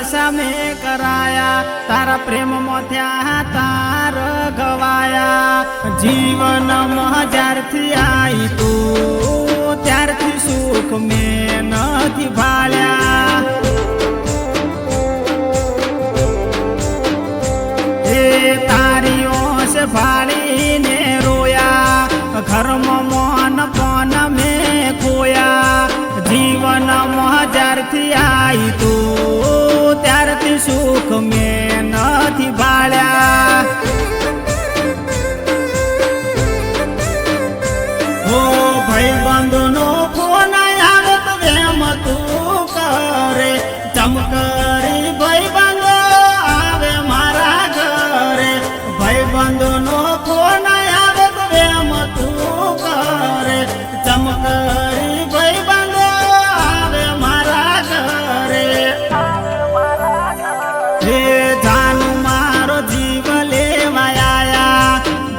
સામે કરાયા તારા પ્રેમ મોથ્યા તાર ગવાયા જીવનમાં જ્યારથી આવી તું ત્યારથી સુખ મેં નથી ભાળ્યા એ તારી ઓસ ભાળીને રોયા ઘરમાં મોન પોન મેં ખોયા જીવનમાં જ્યારથી આવી તું ત્યારથી સુખ મેં નથી ભાળ્યા ઓ ભાઈબંધનો ફોન આવે તો એમ તું કરે ચમકરી ભાઈબંધો આવે મારા ઘરે ભાઈબંધનો ફોન આવે તો એમ તું કરે ચમકરી ભાઈબંધો આવે મારા ઘરે હે જાનું મારો જીવ લેવાયા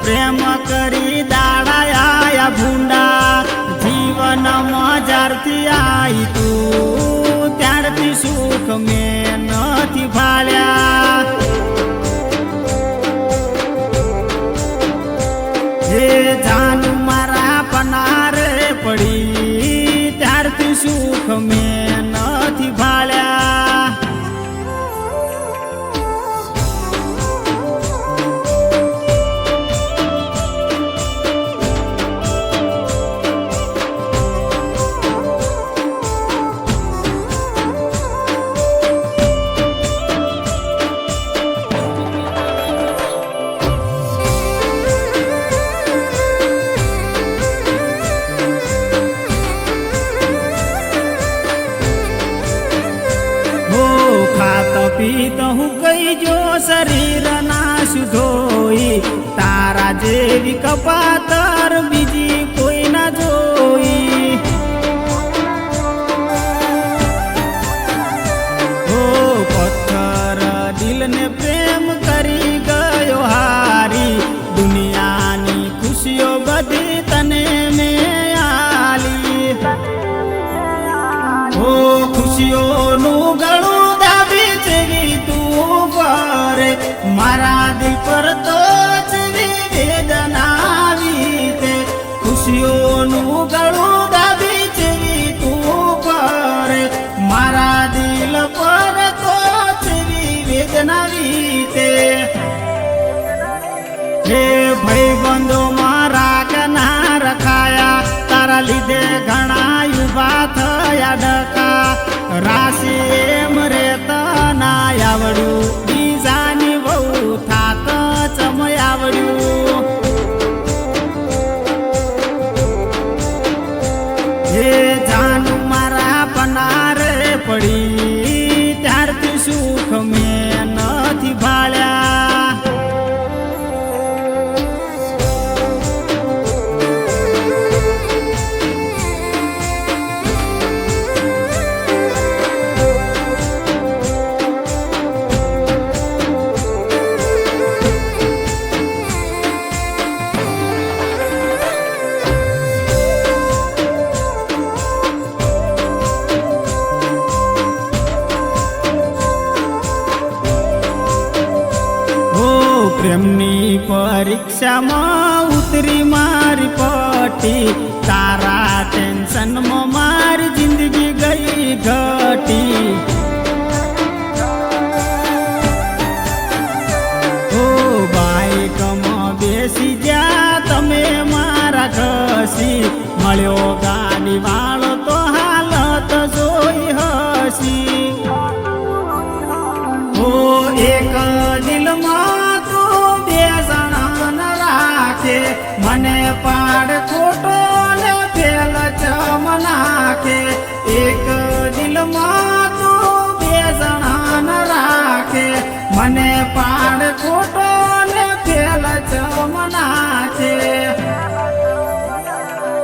પ્રેમ કરી દાડાયા ભૂંડા જીવનમાં જ્યારથી આવી તું ત્યારથી સુખ મેં નથી ભાળ્યા હે જાનું મારા પનારે પડી ત્યારથી સુખ મેં નથી ભાળ્યા પીતો હું કઈ જો શરીર ના સુધોઈ તારા જેવી કપાતર બીજી કોઈ ના જોઈ ઓ પથ્થર દિલને પ્રેમ કરી ગયો હારી દુનિયાની ખુશીઓ બધી તને મેં આલી ઓ ખુશીઓનું ગળું મારા દિલ પર તો વેદના આવી તે ખુશીઓનું ગળું દાબી જેવી તું કરે મારા દિલ પર તો વેદના આવી તે હે ભાઈબંધો મારા કના રખાયા તારા લીધે ઘણા યુવા થયા ડકા રાશિ એમ રેતા ના આવડ્યું બીજાની બહુ થાત ચમય આવડ્યું હે જાનું મારા પનારે પડી ત્યારથી સુખ મેં નથી ભાળ્યા પ્રેમની પરીક્ષામાં ઉતરી મારી પટી તારા ટેન્શનમાં મારી જિંદગી ગઈ ઘટી ઓ બાઈકમાં બેસી જા તમે મારા ઘસી મળ્યો ગાડી વાળો તો હાલત જોઈ હસી ઓ એક દિલમાં મને પાડ ખોટો ને ફેલ ચમ નાખે એક દિલમાં તું બે જણા ન રાખે મને પાડ ખોટો ને ફેલ ચમ નાખે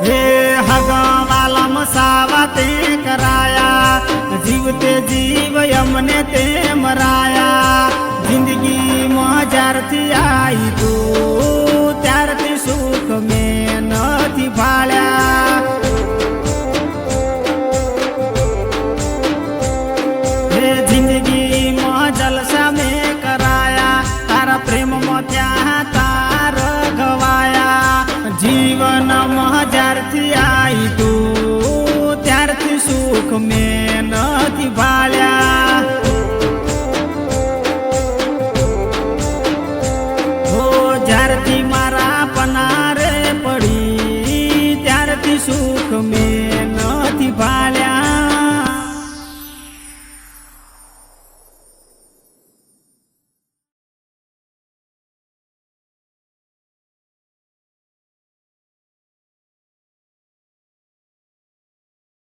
હે હગવાલમ સાવા તે કરાયા જીવતે જીવ અમને તે મરાયા જિંદગીમાં જ્યારથી આવી તું